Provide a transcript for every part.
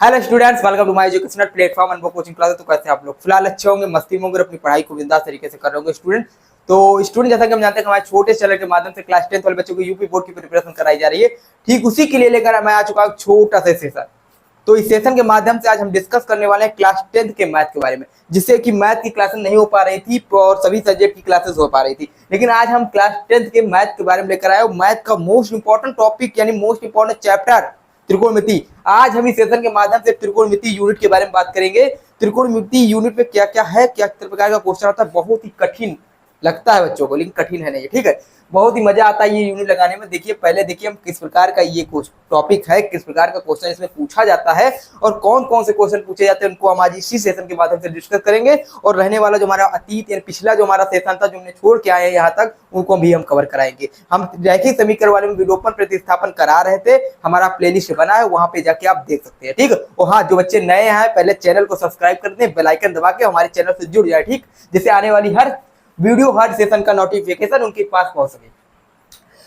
Hello students, welcome to my educational platform Anubhav coaching class. तो कैसे आप लोग? फिलहाल अच्छे होंगे, मस्ती में होंगे, अपनी पढ़ाई को बिंदास तरीके से कर रहे होंगे स्टूडेंट। तो स्टूडेंट, जैसा कि हम जानते हैं हमारे छोटे चैनल के माध्यम से क्लास 10 वाले बच्चों को यूपी बोर्ड की प्रिपरेशन कराई जा रही है। ठीक उसी के लिए लेकर मैं आ चुका हूं छोटा सा सेशन। तो इस सेशन के माध्यम से आज हम डिस्कस करने वाले हैं क्लास 10 के मैथ के बारे में, जिससे कि मैथ की क्लासेस नहीं हो पा रही थी और सभी सब्जेक्ट की क्लासेस हो पा रही थी। लेकिन आज हम क्लास 10 के मैथ के बारे में लेकर आए और मैथ का मोस्ट इंपॉर्टेंट टॉपिक यानी मोस्ट इंपॉर्टेंट चैप्टर त्रिकोणमिति। आज हम इस सेशन के माध्यम से त्रिकोणमिति यूनिट के बारे में बात करेंगे। त्रिकोणमिति यूनिट में क्या क्या है, क्या प्रकार का क्वेश्चन आता है। बहुत ही कठिन लगता है बच्चों को, लेकिन कठिन है नहीं, ठीक है। बहुत ही मजा आता है ये यूनिट लगाने में। देखिए, पहले देखिए हम किस प्रकार का ये टॉपिक है, किस प्रकार का क्वेश्चन इसमें पूछा जाता है और कौन कौन से क्वेश्चन पूछे जाते हैं, उनको हम आज इसी सेशन के माध्यम से डिस्कस करेंगे। और रहने वाला जो हमारा अतीत यानी पिछला जो हमारा सेशन था, जो हमने छोड़ के आए हैं यहाँ तक, उनको भी हम कवर कराएंगे। हम रैखिक समीकरण वाले में विलोपन प्रतिस्थापन करा रहे थे, हमारा प्लेलिस्ट बना है, वहां पे जाके आप देख सकते हैं, ठीक है। और हाँ, जो बच्चे नए हैं पहले चैनल को सब्सक्राइब कर दें, बेल आइकन दबा के हमारे चैनल से जुड़ जाए, ठीक, जिससे आने वाली हर वीडियो, हर सेशन का नोटिफिकेशन उनके पास पहुंच सके।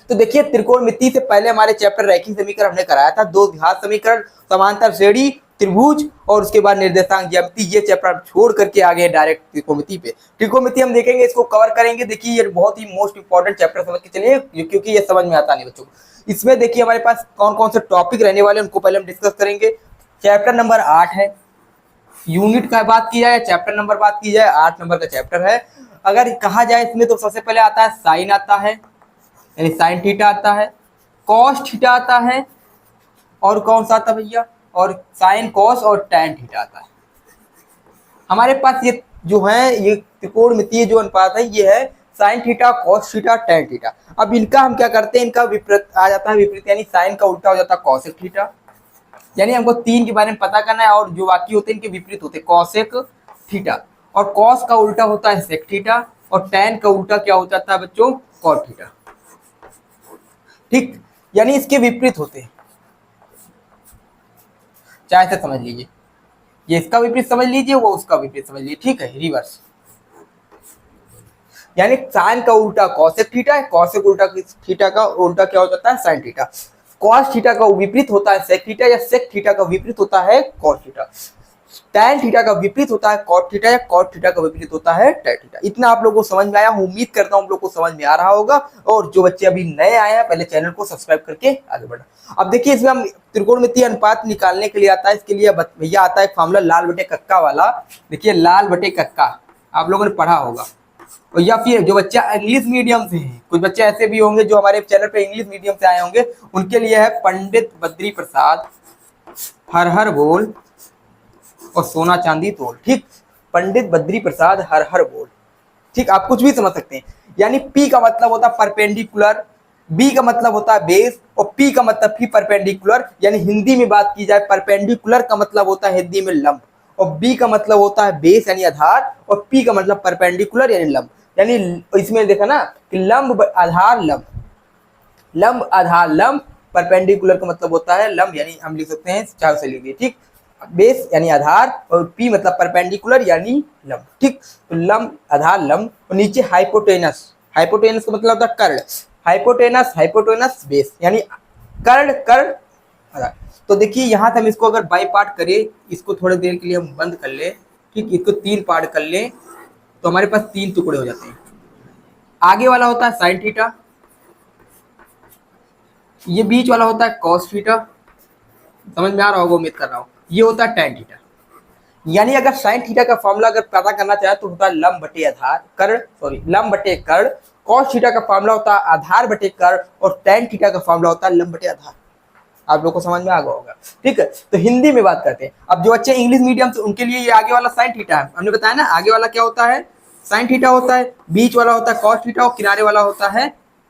तो देखिए, त्रिकोणमिति से पहले हमारे चैप्टर रैखिक समीकरण हमने कराया था, दो घात समीकरण, समांतर श्रेणी, त्रिभुज और उसके बाद निर्देशांक ज्यामिति। ये चैप्टर हम छोड़ करके आ गए डायरेक्ट त्रिकोणमिति पे। त्रिकोणमिति हम देखेंगे, इसको कवर करेंगे। देखिए, ये बहुत ही मोस्ट इंपॉर्टेंट चैप्टर समझ के चलिए, क्योंकि ये समझ में आता नहीं बच्चों को। इसमें देखिए हमारे पास कौन कौन से टॉपिक रहने वाले हैं, उनको पहले हम डिस्कस करेंगे। चैप्टर नंबर 8 है। यूनिट का बात की जाए, चैप्टर नंबर बात की जाए, 8 नंबर का चैप्टर है। अगर कहा जाए इसमें, तो सबसे पहले आता है साइन आता है, यानी साइन थीटा आता है, कॉस थीटा आता है, और कौन सा आता है भैया, और साइन कॉस और टैन थीटा आता है। हमारे पास ये जो है, ये त्रिकोणमितीय जो अनुपात है, ये है sine theta, cos theta, tan theta. अब इनका हम क्या करते हैं, इनका विपरीत आ जाता है, विपरीत यानी साइन का उल्टा हो जाता है कॉसेक थीटा। यानी हमको 3 के बारे में पता करना है और जो बाकी होते हैं इनके विपरीत होते हैं, कॉसेक थीटा। और कॉस का उल्टा होता है सेक थीटा, और टैन का उल्टा क्या हो जाता है बच्चों, कॉट थीटा, ठीक। यानी इसके विपरीत होते हैं, चाहे से समझ लीजिए, ये इसका विपरीत समझ लीजिए, वो उसका विपरीत समझ लीजिए, ठीक है, रिवर्स। यानी साइन का उल्टा कॉसेक थीटा है, कॉसेक उल्टा थीटा का उल्टा क्या हो जाता है, साइन थीटा। कॉस थीटा का विपरीत होता है सेक थीटा, या सेक थीटा का विपरीत होता है कॉस थीटा। टैन थीटा का विपरीत होता है कॉट थीटा, या कॉट थीटा का विपरीत होता है टैन थीटा। इतना आप लोगों को समझ में आया, उम्मीद करता हूं आप लोगों को समझ में आ रहा होगा। और जो बच्चे अभी नए आए हैं, पहले चैनल को सब्सक्राइब करके आगे बढ़ा। अब देखिए, इसमें हम त्रिकोणमितीय अनुपात निकालने के लिए आता है, इसके लिए भैया आता है फॉर्मूला लाल बटे कक्का वाला। देखिए, लाल बटे कक्का आप लोगों ने पढ़ा होगा। और या फिर जो बच्चा इंग्लिश मीडियम से है, कुछ बच्चे ऐसे भी होंगे जो हमारे चैनल पे इंग्लिश मीडियम से आए होंगे, उनके लिए है पंडित बद्री प्रसाद हर हर बोल और सोना चांदी तोल, ठीक। पंडित बद्री प्रसाद हर हर बोल, ठीक। आप कुछ भी समझ सकते हैं। यानी पी का मतलब होता है परपेंडिकुलर, बी का मतलब होता है बेस, और पी का मतलब भी परपेंडिकुलर। यानी हिंदी में बात की जाए, परपेंडिकुलर का मतलब होता है हिंदी में लंब, और बी का मतलब होता है बेस यानी आधार, और पी का मतलब परपेंडिकुलर यानी लंब। यानी इसमें देखा ना कि लंब आधार लंब, लंब आधार लंब, परपेंडिकुलर का मतलब होता है लंब, यानी हम लिख सकते हैं, चार से लिखिए, ठीक। बेस यानी आधार, और पी मतलब परपेंडिकुलर यानी लंब, ठीक। तो लंब आधार लंब, और नीचे हाइपोटेनस, हाइपोटेनस का मतलब होता है कर्ण, हाइपोटेनस हाइपोटेनस बेस, यानी कर्ण कर्ण आधार। तो देखिए, यहाँ से हम इसको अगर बाई पार्ट करें, इसको थोड़ी देर के लिए हम बंद कर ले, ठीक। इसको 3 पार्ट कर ले, तो हमारे पास 3 टुकड़े हो जाते हैं। आगे वाला होता है साइन थीटा, ये बीच वाला होता है कॉस थीटा, समझ में आ रहा होगा, उम्मीद कर रहा हूँ। ये होता है टैन थीटा। यानी अगर साइन थीटा का फॉर्मूला अगर पता करना चाहे तो होता है लंब बटे आधार कर्ण, सॉरी लंब बटे कर्ण। कॉस थीटा का फॉर्मूला होता है आधार बटे कर्ण, और टैन थीटा का फॉर्मूला होता है लंब बटे आधार। आप लोग को समझ में आ गया होगा, ठीक है। तो हिंदी में बात करते हैं। अब जो बच्चे इंग्लिश मीडियम से, उनके लिए ये आगे वाला साइन थीटा है, हमने बताया ना, आगे वाला क्या होता है, साइन थीटा होता है, बीच वाला होता है कॉस थीटा, और किनारे वाला होता है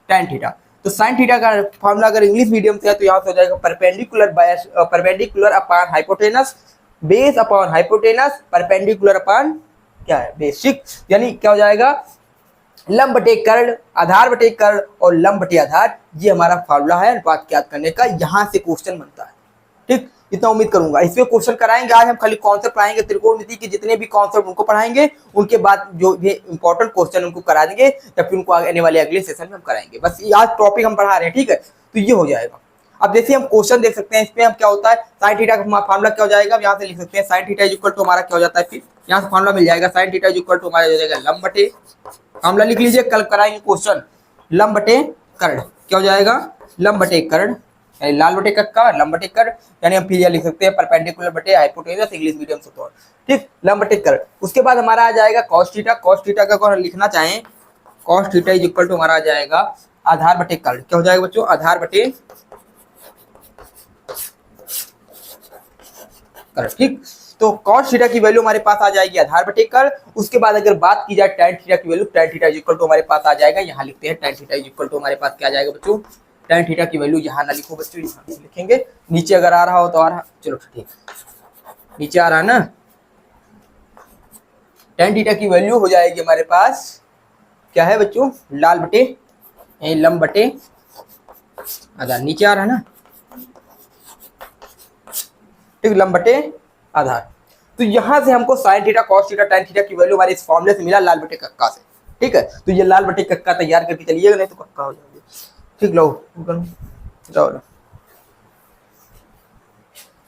टैन थीटा। तो साइन थीटा का फॉर्मूला अगर इंग्लिश मीडियम से है तो यहाँ से हो जाएगा perpendicular by perpendicular upon hypotenuse, base upon hypotenuse, perpendicular upon क्या है, बेसिक। यानी क्या हो जाएगा, लंब बटे कर्ण, आधार बटे कर्ण, और लंब बटे आधार। ये हमारा फार्मूला है अनुपात ज्ञात करने का, यहाँ से क्वेश्चन बनता है, ठीक। इतना उम्मीद करूंगा। इसमें क्वेश्चन कराएंगे आज हम, खाली कॉन्सेप्ट पढ़ाएंगे, त्रिकोणमिति के जितने भी कॉन्सेप्ट उनको पढ़ाएंगे, उनके बाद जो ये इंपॉर्टेंट क्वेश्चन उनको करा देंगे, या फिर उनको आने वाले अगले सेशन में हम कराएंगे। बस आज टॉपिक हम पढ़ा रहे हैं, ठीक है। तो ये हो जाएगा। अब जैसे हम क्वेश्चन देख सकते हैं, इसमें हम क्या होता है साइन थीटा का फार्मूला क्या हो जाएगा, अब यहाँ से लिख सकते हैं साइन थीटा इक्वल टू हमारा क्या हो जाता है, फिर यहाँ से फार्मूला मिल जाएगा साइन थीटा इक्वल टू हमारा हो जाएगा लंब बटे, फार्मूला लिख लीजिए, कल कराएंगे क्वेश्चन, लंब बटे कर्ण, क्या हो जाएगा लंब बटे कर्ण, यानी लाल बटे कक्का, लंब बटे कर्ण, यानी हम फिर यह लिख सकते हैं परपेंडिकुलर बटे हाइपोटेनस, इंग्लिश मीडियम से तो ठीक, लंब बटे कर्ण। उसके बाद हमारा आ जाएगा cos थीटा, cos थीटा का अगर लिखना चाहें cos theta is equal to हमारा आ जाएगा आधार बटे कर्ण, क्या हो जाएगा बच्चों आधार बटे कर्ण, ठीक। तो cos थीटा की वैल्यू हमारे पास आ जाएगी आधार बटे कर्ण। उसके बाद अगर बात की जाए tan थीटा की value, tan theta is equal to हमारे पास आ जाएगा, यहाँ लिखते हैं tan theta is equal to हमारे पास क्या आ जाएगा बच्चों, tan थीटा की वैल्यू यहाँ ना लिखो बच्चों, यहाँ लिखेंगे, नीचे अगर आ रहा हो तो आ रहा, चलो ठीक, नीचे आ रहा है ना, tan थीटा की वैल्यू हो जाएगी हमारे पास क्या है बच्चों, लाल बटे लंब बटे आधार, नीचे आ रहा है ना, ठीक, लंब बटे आधार। तो यहां से हमको sine theta cos theta tan theta की वैल्यू हमारे इस फॉर्मूले से मिला लाल बटे कक्का से, ठीक है। तो ये लाल बटे कक्का तैयार करके चलिएगा, नहीं तो कक्का हो जाएगा, ठीक। लो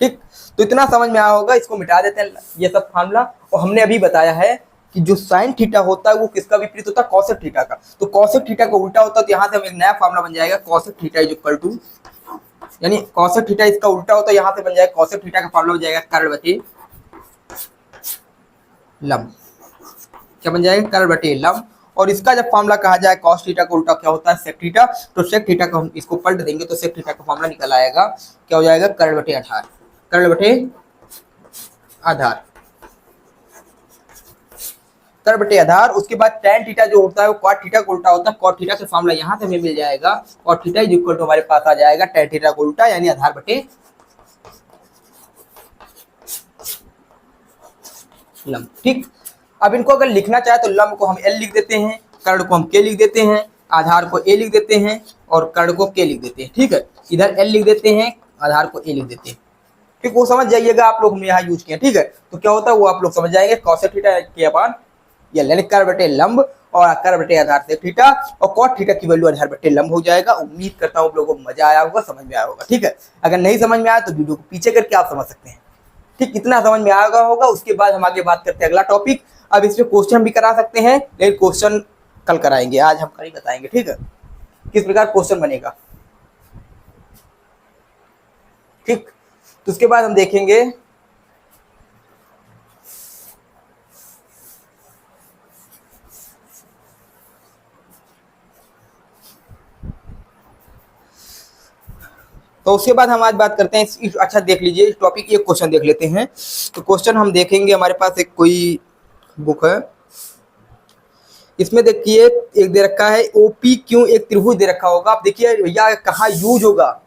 ठीक, तो इतना समझ में आया होगा, इसको मिटा देते हैं ये सब फार्मूला। और हमने अभी बताया है कि जो साइन थीटा होता है वो किसका विपरीत होता है, कॉसेक थीटा का। तो कॉसेक थीटा का उल्टा होता है, तो यहाँ से हम एक नया फार्मूला बन जाएगा cosec theta is equal to, यानी कॉसेक थीटा इसका उल्टा होता है, यहाँ से बन जाएगा कॉसेक थीटा का फार्मूला हो जाएगा कर्ण बटे लंब, क्या बन जाएगा कर्ण बटे लंब। और इसका जब फार्मूला कहा जाए cos थीटा का उल्टा क्या होता है sec थीटा, तो sec थीटा का हम इसको पलट देंगे तो sec थीटा का फार्मूला निकल आएगा, क्या हो जाएगा कर्ण बटे आधार, कर्ण बटे आधार, कर्ण बटे आधार। उसके बाद tan थीटा जो होता है वो cot थीटा का उल्टा होता है, cot थीटा का फार्मूला यहाँ से हमें मिल जाएगा, cot theta is equal to हमारे पास आ जाएगा tan थीटा का उल्टा यानी आधार बटे लंब, ठीक। अब इनको अगर लिखना चाहे तो लंब को हम L लिख देते हैं, कर्ण को हम K लिख देते हैं, आधार को A लिख देते हैं और कर्ण को K लिख देते हैं, ठीक है। इधर L लिख देते हैं, आधार को A लिख देते हैं, ठीक। वो समझ जाइएगा आप लोग, हम यहाँ यूज किए, ठीक है। तो क्या होता है वो आप लोग समझ जाएंगे, cos थीटा के अपान L यानी कर्ण बटे लंब और कर्ण बटे आधार से थीटा, और cot थीटा की वैल्यू आधार बटे लंब हो जाएगा। उम्मीद करता हूँ आप लोगों को मजा आया होगा, समझ में आया होगा, ठीक है। अगर नहीं समझ में आया तो वीडियो को पीछे करके आप समझ सकते हैं, ठीक। इतना समझ में आएगा होगा। उसके बाद हम आगे बात करते हैं अगला टॉपिक। अब इसमें क्वेश्चन भी करा सकते हैं, लेकिन क्वेश्चन कल कराएंगे, आज हम कल ही बताएंगे, ठीक है, किस प्रकार क्वेश्चन बनेगा, ठीक। तो उसके बाद हम देखेंगे तो उसके बाद हम आज बात करते हैं अच्छा देख लीजिए इस टॉपिक, ये क्वेश्चन देख लेते हैं। तो क्वेश्चन हम देखेंगे, हमारे पास एक कोई बुक है, इसमें देखिए एक दे रखा है ओपी क्यों एक त्रिभुज दे रखा होगा। आप देखिए भैया कहाँ यूज होगा।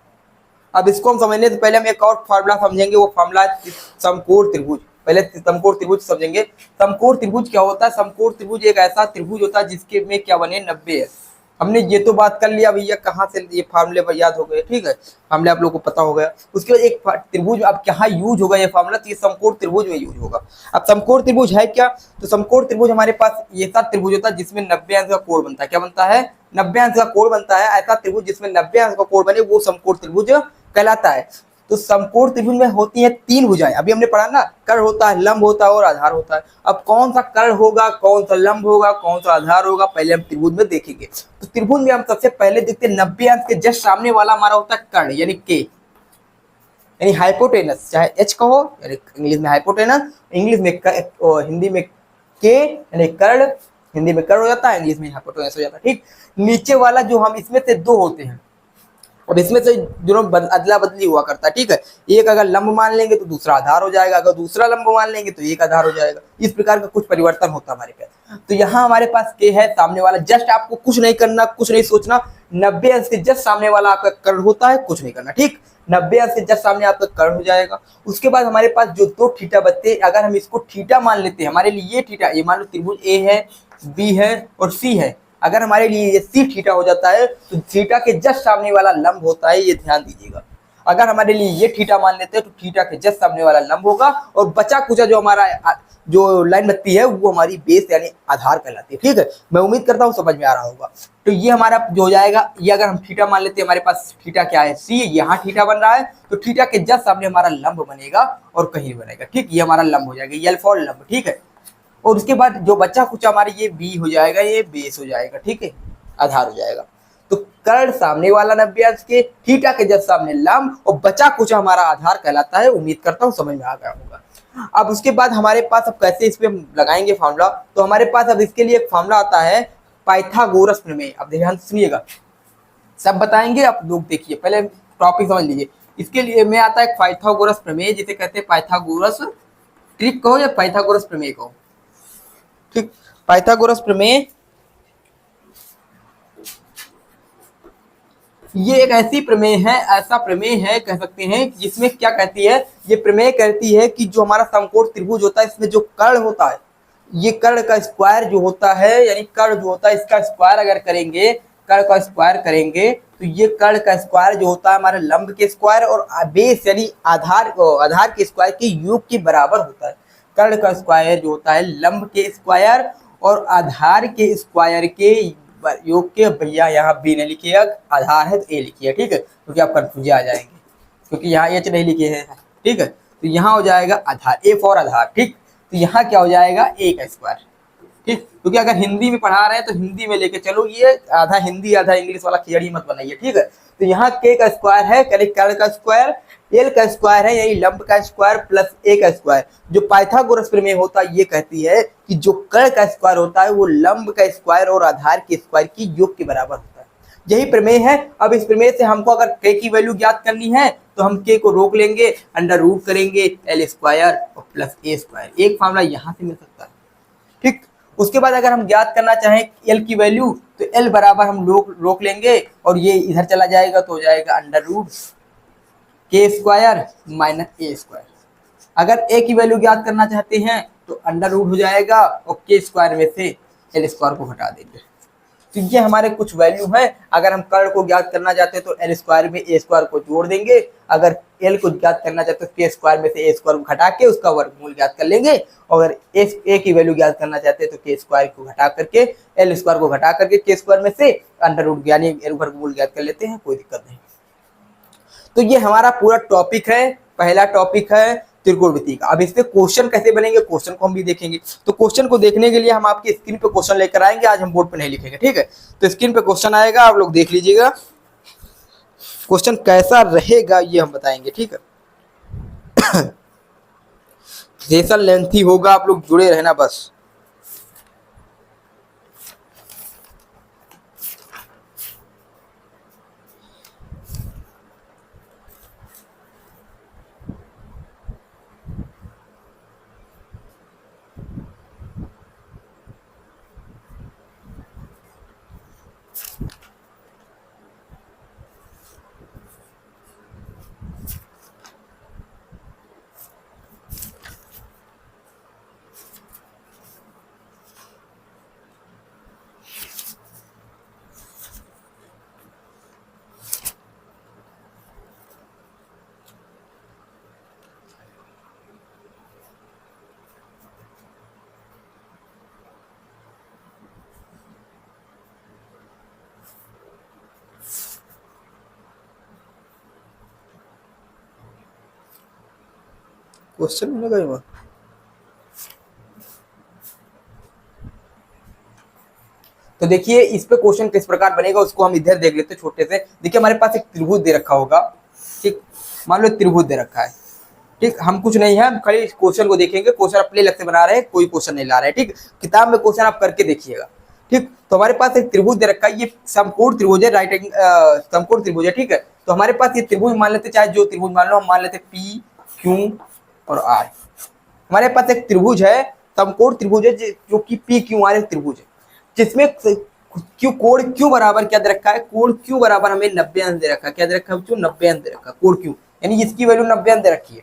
अब इसको हम समझने से पहले हम एक और फार्मूला समझेंगे, वो फार्मूला समकोण त्रिभुज। पहले समकोण त्रिभुज समझेंगे। समकोण त्रिभुज क्या होता है, समकोण त्रिभुज एक ऐसा त्रिभुज होता है जिसके में क्या बने 90 है। हमने ये तो बात कर लिया भैया, कहाँ से ये फार्मूले याद हो गए, ठीक है, फार्मूले आप लोगों को पता हो गया। उसके बाद एक त्रिभुज अब कहाँ यूज होगा ये फार्मूला, तो ये समकोण त्रिभुज में यूज होगा। अब समकोण त्रिभुज है क्या, तो समकोण त्रिभुज हमारे पास ये ऐसा त्रिभुज होता है जिसमें 90 अंश का कोण बनता है। क्या बनता है, 90 अंश का कोण बनता है। ऐसा त्रिभुज जिसमें 90 अंश का कोण बने वो समकोण त्रिभुज कहलाता है। तो समकोण त्रिभुज में होती है 3 भुजाएं। अभी हमने पढ़ा ना, कर्ण होता है, लंब होता है और आधार होता है। अब कौन सा कर्ण होगा, कौन सा लंब होगा, कौन सा आधार होगा, पहले हम त्रिभुज में देखेंगे। तो त्रिभुज में हम सबसे पहले देखते हैं 90 अंश के जस्ट सामने वाला हमारा होता है कर्ण यानी के, यानी हाइपोटेनस, चाहे एच कहो, यानी इंग्लिश में हाइपोटेनस, इंग्लिश में हिंदी में के यानी कर्ण, हिंदी में कर्ण हो जाता है, इंग्लिश में हाइपोटेनस हो जाता है, ठीक। नीचे वाला जो हम इसमें से 2 होते हैं, और इसमें से दोनों अदला बदली हुआ करता है, ठीक है। एक अगर लंब मान लेंगे तो दूसरा आधार हो जाएगा, अगर दूसरा लंब मान लेंगे तो एक आधार हो जाएगा। इस प्रकार का कुछ परिवर्तन होता है हमारे पास। तो यहाँ हमारे पास के है सामने वाला, जस्ट आपको कुछ नहीं करना, कुछ नहीं सोचना, 90 अंश के जस्ट सामने वाला आपका कर्ण होता है, कुछ नहीं करना, ठीक। 90 अंश के जस्ट सामने आपका कर्ण हो जाएगा। उसके बाद हमारे पास जो 2 थीटा बचते, अगर हम इसको थीटा मान लेते हैं, हमारे लिए ये थीटा, ये मान लो त्रिभुज ए है, बी है और सी है, अगर हमारे लिए ये सी थीटा हो जाता है तो थीटा के जस्ट सामने वाला लंब होता है, ये ध्यान दीजिएगा। अगर हमारे लिए ये थीटा मान लेते हैं तो थीटा के जस्ट सामने वाला लंब होगा, और बचा कुचा जो हमारा जो लाइन बनती है वो हमारी बेस यानी आधार कहलाती है। ठीक है, मैं उम्मीद करता हूँ समझ में आ रहा होगा। तो ये हमारा जो हो जाएगा, ये अगर हम थीटा मान लेते हैं, हमारे पास थीटा क्या है, सी, यहाँ थीटा बन रहा है, तो थीटा के जस्ट सामने हमारा लंब बनेगा और कहीं बनेगा। ठीक, ये हमारा लंब हो जाएगा, ये अल्फा और लंब। ठीक है, और उसके बाद जो बच्चा कुछ हमारे ये बी हो जाएगा, ये बेस हो जाएगा। ठीक है, आधार हो जाएगा। तो कर्ण सामने वाला 90 अंश के, थीटा के जस्ट सामने लंब, और बचा कुछ हमारा आधार कहलाता है। उम्मीद करता हूँ समझ में आ गया होगा। अब उसके बाद हमारे पास अब कैसे इस पे हम लगाएंगे फार्मूला, तो हमारे पास अब इसके लिए एक फार्मूला आता है पाइथागोरस प्रमेय। अब ध्यान सुनिएगा, सब बताएंगे, आप लोग देखिए, पहले टॉपिक समझ लीजिए। इसके लिए में आता है पाइथागोरस प्रमेय, जिसे कहते हैं पाइथागोरस ट्रिक कहो या पाइथागोरस प्रमेय कहो। ठीक, पाइथागोरस प्रमेय ये एक ऐसी प्रमेय है, ऐसा प्रमेय है कह सकते हैं, जिसमें क्या कहती है, ये प्रमेय कहती है कि जो हमारा समकोण त्रिभुज होता है, इसमें जो कर्ण होता है, ये कर्ण का स्क्वायर जो होता है, यानी कर्ण जो होता है इसका स्क्वायर अगर करेंगे, कर्ण का स्क्वायर करेंगे, तो ये कर्ण का स्क्वायर जो होता है हमारे लंब के स्क्वायर और बेस यानी आधार के स्क्वायर के योग के बराबर होता है। कर्ण का स्क्वायर जो होता है लंब के स्क्वायर और आधार के स्क्वायर के योग के, भैया यहाँ बी नहीं लिखिए, आधार है तो ए लिखिए। ठीक है, क्योंकि आप कंफ्यूज आ जाएंगे, क्योंकि यहाँ एच नहीं लिखे हैं। ठीक है, तो यहाँ हो जाएगा आधार, ए फॉर आधार। ठीक, तो यहाँ क्या हो जाएगा, ए का स्क्वायर। ठीक, क्योंकि अगर हिंदी में पढ़ा रहे हैं तो हिंदी में लेके चलो, ये आधा हिंदी आधा इंग्लिश वाला खिचड़ी मत बनाइए। ठीक है, तो यहाँ के का स्क्वायर है, कर्ण का स्क्वायर, एल का स्क्वायर है, यही लंब का स्क्वायर प्लस ए का स्क्वायर। जो पाइथागोरस प्रमेय होता है ये कहती है कि जो कर्ण का स्क्वायर होता है वो लंब का स्क्वायर और आधार के स्क्वायर की योग के बराबर होता है। यही प्रमेय है। अब इस प्रमेय से हमको अगर के की वैल्यू ज्ञात करनी है तो हम के को रोक लेंगे, अंडर रूट करेंगे एल स्क्वायर और प्लस ए स्क्वायर। एक फार्मूला यहाँ से मिल सकता है। ठीक, उसके बाद अगर हम ज्ञात करना चाहें एल की वैल्यू, तो एल बराबर हम रोक लेंगे और ये इधर चला जाएगा, तो हो जाएगा अंडर रूट के स्क्वायर माइनस ए स्क्वायर। अगर ए की वैल्यू ज्ञात करना चाहते हैं तो अंडर रूट हो जाएगा और के स्क्वायर में से एल स्क्वायर को हटा देंगे। तो ये हमारे कुछ वैल्यू है। अगर हम कर्ण को ज्ञात करना चाहते हैं तो एल स्क्वायर में ए स्क्वायर को जोड़ देंगे, अगर एल को ज्ञात करना चाहते हैं तो के स्क्वायर में से ए स्क्वायर को घटा के उसका वर्गमूल ज्ञात कर लेंगे, और अगर ए की वैल्यू ज्ञात करना चाहते हैं तो के स्क्वायर को घटा करके एल स्क्वायर को घटा करके के स्क्वायर में से अंडर रूट यानी वर्गमूल ज्ञात कर लेते हैं, कोई दिक्कत नहीं। तो ये हमारा पूरा टॉपिक है, पहला टॉपिक है त्रिकोणमिति का। अब इस पे क्वेश्चन कैसे बनेंगे, क्वेश्चन को हम भी देखेंगे। तो क्वेश्चन को देखने के लिए हम आपकी स्क्रीन पे क्वेश्चन लेकर आएंगे, आज हम बोर्ड पे नहीं लिखेंगे। ठीक है, तो स्क्रीन पे क्वेश्चन आएगा, आप लोग देख लीजिएगा। क्वेश्चन कैसा रहेगा ये हम बताएंगे। ठीक है, सेशन लेंथी होगा, आप लोग जुड़े रहना बस। क्वेश्चन मिलेगा ही वहाँ। तो देखिए इस पे क्वेश्चन किस प्रकार बनेगा उसको हम इधर देख लेते हैं छोटे से। देखिए हमारे पास एक त्रिभुज दे रखा होगा। ठीक, मान लो त्रिभुज दे रखा है। ठीक, हम कुछ नहीं है, हम खाली क्वेश्चन को देखेंगे। क्वेश्चन अपने अलग से बना रहे हैं, कोई क्वेश्चन नहीं ला रहे हैं। ठीक, किताब में क्वेश्चन आप करके देखिएगा। ठीक, तो हमारे पास एक त्रिभुज दे रखा है, ये समकोण त्रिभुज है, राइट एंगल समकोण त्रिभुज है। ठीक है, तो हमारे पास ये त्रिभुज मान लेते, चाहे जो त्रिभुज मान लो, हम मान लेते पी क्यू और आर। हमारे पास एक त्रिभुज है, समकोण त्रिभुज है, जो कि पी क्यू आर एक त्रिभुज है, जिसमें क्यों कोण क्यों बराबर क्या दे रखा है, कोण क्यों बराबर हमें 90 अंश दे रखा है। क्या दे रखा है बच्चों, 90 अंश दे रखा है कोण क्यों, यानी इसकी वैल्यू 90 अंश दे रखी है।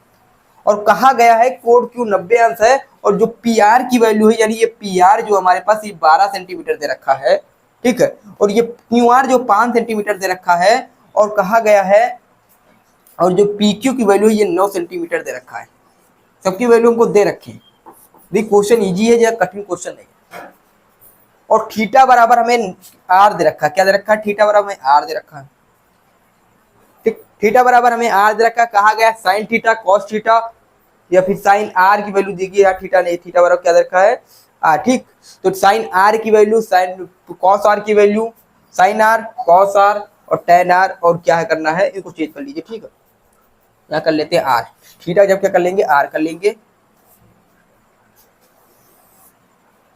और कहा गया है कोण क्यों 90 अंश है, और जो पी आर की वैल्यू है, यानी ये पी आर जो हमारे पास ये 12 सेंटीमीटर दे रखा है। ठीक है, और ये क्यू आर जो 5 सेंटीमीटर दे रखा है, और कहा गया है और जो पी क्यू की वैल्यू है ये 9 सेंटीमीटर दे रखा है। सबकी वैल्यू हमको दे रखी है। क्वेश्चन इजी है या कठिन क्वेश्चन नहीं है। और थीटा बराबर हमें आर दे रखा है। क्या दे रखा है? थीटा बराबर हमें आर दे रखा है। ठीक, थीटा बराबर हमें आर दे रखा है। कहा गया साइन थीटा कॉस थीटा या फिर साइन आर की वैल्यू देखिए यार, थीटा नहीं, थीटा बराबर क्या दे रखा है? ठीक, तो साइन आर की वैल्यू, साइन कॉस आर की value, sine r cos r और टेन आर, और क्या है करना है, इनको चेंज कर लीजिए। ठीक है, यहाँ कर लेते हैं आर। थीटा जब क्या कर लेंगे? आर कर लेंगे।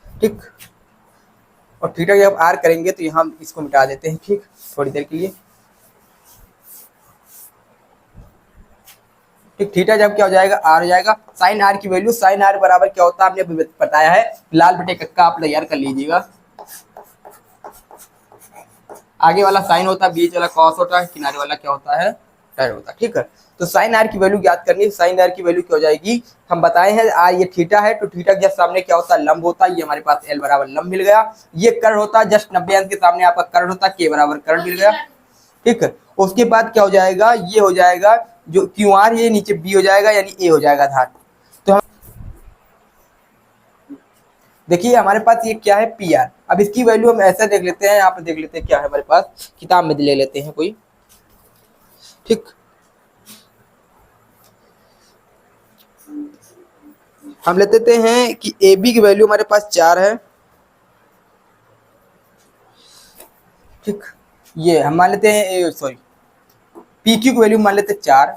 ठीक, और थीटा जब आर करेंगे तो यहाँ इसको मिटा देते हैं। ठीक, थोड़ी देर के लिए। ठीक, थीटा जब क्या हो जाएगा? आर हो जाएगा। साइन आर की वैल्यू, साइन आर बराबर क्या होता है आपने अभी बताया है, लाल बटे कक्का आप तैयार कर लीजिएगा। आगे वाला साइन होता है, बीच वाला कॉस होता है, किनारे वाला क्या होता है? टेन होता है। ठीक है, तो साइन आर की वैल्यू ज्ञात करनी है। साइन आर की वैल्यू क्या हो जाएगी? हम बताए हैं आर ये थीटा है, तो थीटा के सामने क्या होता है? लंब होता है। ये हमारे पास एल बराबर लंब मिल गया। ये कर्ण होता है, जस्ट 90 अंश के सामने आपका कर्ण होता है, के बराबर कर्ण मिल गया। ठीक है, उसके बाद क्या हो जाएगा? ये हो जाएगा जो क्यू आर, ये नीचे बी हो जाएगा, यानी ए हो जाएगा आधार। तो हम देखिए हमारे पास ये क्या है? P R. अब इसकी वैल्यू हम ऐसा देख लेते हैं, यहाँ पे देख लेते हैं क्या है हमारे पास, किताब में ले लेते हैं कोई। ठीक, हम ले लेते हैं कि ए बी की वैल्यू हमारे पास 4 है। ठीक, ये हम मान लेते हैं, सॉरी, पी क्यू की वैल्यू मान लेते हैं 4।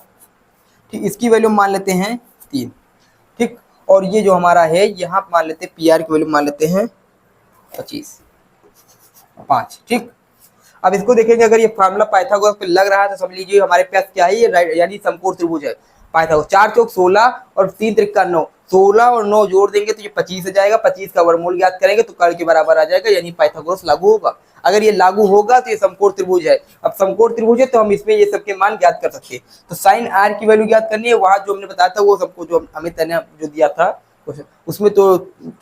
ठीक, इसकी वैल्यू मान लेते हैं 3। ठीक, और ये जो हमारा है यहाँ मान लेते हैं पी आर की वैल्यू मान लेते हैं 25, 5। ठीक, अब इसको देखेंगे, अगर ये फार्मूला पाइथागोरस पे लग रहा है तो समझ लीजिए हमारे पास क्या है, ये यानी समकोण त्रिभुज है पाइथागोरस। 4 चौक 16 और 3 त्रिका 9, 16 और 9 जोड़ देंगे तो ये 25 हो जाएगा। 25 का वर्गमूल ज्ञात करेंगे तो कर्ण के बराबर आ जाएगा, यानी पाइथागोरस लागू होगा। अगर ये लागू होगा तो ये समकोण त्रिभुज है। अब समकोण त्रिभुज है तो हम इसमें ये सबके मान ज्ञात कर सकते हैं। तो साइन आर की वैल्यू ज्ञात करनी है। वहां जो हमने बताया था वो सबको, जो अमित ने जो दिया था उसमें तो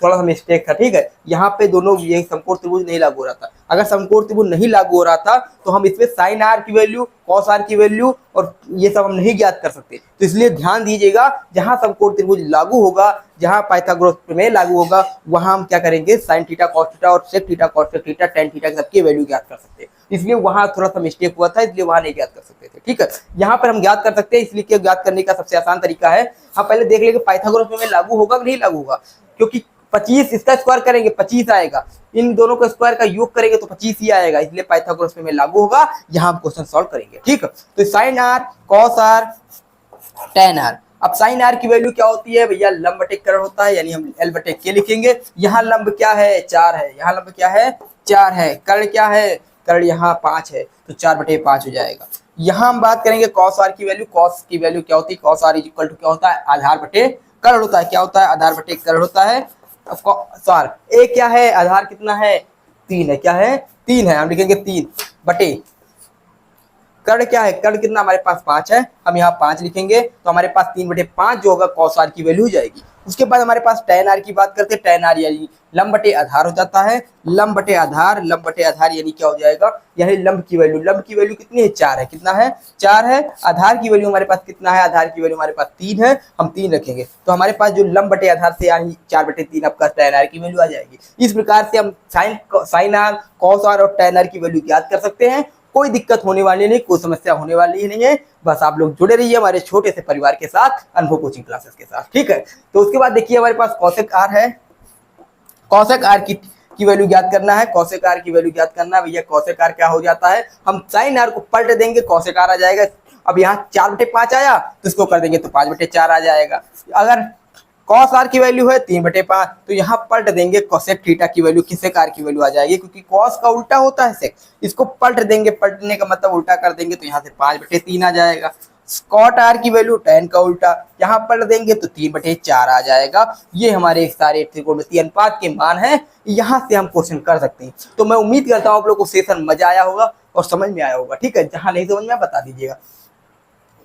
थोड़ा सा मिस्टेक था। ठीक है, यहाँ पे दोनों ये समकोण त्रिभुज नहीं लागू हो रहा था। अगर समकोण त्रिभुज नहीं लागू हो रहा था तो हम इसमें साइन आर की वैल्यू, कॉस आर की वैल्यू और ये सब हम नहीं ज्ञात कर सकते। तो इसलिए ध्यान दीजिएगा, जहां समकोण त्रिभुज लागू होगा, जहां पाइथागोरस प्रमेय लागू होगा, वहां हम क्या करेंगे? साइन थीटा कॉस थीटा और sec theta cos theta tan theta की सबकी वैल्यू ज्ञात कर सकते हैं। इसलिए वहां थोड़ा सा मिस्टेक हुआ था, इसलिए वहां नहीं ज्ञात कर सकते थे। ठीक है, यहाँ पर हम ज्ञात कर सकते हैं। इसलिए क्या ज्ञात करने का सबसे आसान तरीका है, हम पहले देख लेंगे पाइथागोरस प्रमेय लागू होगा कि नहीं लागू होगा। क्योंकि 25 इसका स्क्वायर करेंगे 25 आएगा, इन दोनों का स्क्वायर का योग करेंगे तो 25 ही आएगा। इसलिए पाइथागोरस प्रमेय लागू होगा। यहाँ हम क्वेश्चन सॉल्व करेंगे। ठीक है, तो sine r, cos r, tan r. अब साइन आर की वैल्यू क्या होती है भैया? लंब बटे कर्ण होता है, यानी हम एल बटे के लिखेंगे। यहाँ लंब क्या है? 4 है। यहाँ लंब क्या है? 4 है। कर्ण क्या है? कर्ण यहाँ 5 है, तो 4 बटे 5 हो जाएगा। यहाँ हम बात करेंगे कॉस आर की वैल्यू। कॉस की वैल्यू क्या होती है? Cos r is equal to क्या होता है? आधार बटे कर्ण होता है। क्या होता है? आधार बटे कर्ण होता है। अब कॉस आर ए क्या है? आधार कितना है? 3 है। क्या है? 3 है। हम लिखेंगे 3 बटे कर्ण क्या है? कर्ण कितना हमारे पास? 5 है। हम यहाँ 5 लिखेंगे तो हमारे पास 3 बटे 5 जो होगा कॉस आर की वैल्यू हो जाएगी। उसके बाद हमारे पास टेन आर की बात करते हैं। टेन आर यानी लंब बटे आधार हो जाता है। लंब बटे आधार, लंब बटे आधार यानी क्या हो जाएगा? यानी लंब की वैल्यू, लंब की वैल्यू कितनी है? 4 है। कितना है? 4 है। आधार की वैल्यू हमारे पास कितना है? आधार की वैल्यू हमारे पास 3 है। हम 3 रखेंगे तो हमारे पास जो लंब बटे आधार से यानी 4 बटे 3 आपका टेन आर की वैल्यू आ जाएगी। इस प्रकार से हम साइन आर, कॉस आर और टेन आर की वैल्यू ज्ञात कर सकते हैं। कोई दिक्कत होने वाली नहीं, कोई समस्या होने वाली ही नहीं है। बस आप लोग जुड़े रहिए हमारे छोटे से परिवार के साथ, अनुभव कोचिंग क्लासेस के साथ। ठीक है, तो उसके बाद देखिए हमारे पास कौशिक आर है। कौशिक आर की वैल्यू ज्ञात करना है। कौशिक आर की वैल्यू ज्ञात करना है भैया। कौशिक आर क्या हो जाता है? हम साइन आर को पलट देंगे, कौशिक आर आ जाएगा। अब यहाँ 4 बटे 5 आया तो इसको कर देंगे तो 5 बटे 4 आ जाएगा। अगर कॉस आर की वैल्यू है 3 बटे 5 तो यहाँ पलट देंगे, कोसेक थीटा की वैल्यू किसेक आर की वैल्यू आ जाएगी, क्योंकि कॉस का उल्टा होता है सेक। इसको पलट देंगे, पलटने का मतलब उल्टा कर देंगे तो यहाँ से 5 बटे 3 आ जाएगा। स्कॉट आर की वैल्यू टेन का उल्टा, यहाँ पलट देंगे तो 3 बटे 4 आ जाएगा। ये हमारे सारे त्रिकोणमितीय अनुपात के मान है। यहाँ से हम क्वेश्चन कर सकते हैं। तो मैं उम्मीद करता हूँ आप लोग को सेशन मजा आया होगा और समझ में आया होगा। ठीक है, जहाँ नहीं समझ में बता दीजिएगा।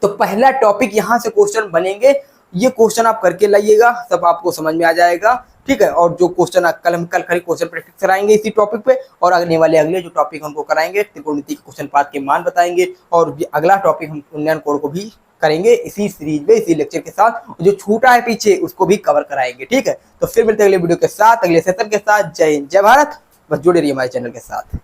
तो पहला टॉपिक यहाँ से क्वेश्चन बनेंगे, ये क्वेश्चन आप करके लाइएगा, सब आपको समझ में आ जाएगा। ठीक है, और जो क्वेश्चन कल हम खरी क्वेश्चन प्रैक्टिस कराएंगे इसी टॉपिक पे, और अगले जो टॉपिक हमको कराएंगे त्रिकोणमिति के क्वेश्चन पाठ के मान बताएंगे, और अगला टॉपिक हम उन्नयन कोण को भी करेंगे इसी सीरीज में, इसी लेक्चर के साथ। जो छूटा है पीछे उसको भी कवर कराएंगे, ठीक है। तो फिर मिलते हैं अगले वीडियो के साथ, अगले सेशन के साथ। जय हिंद, जय भारत। बस जुड़े रहिए हमारे चैनल के साथ।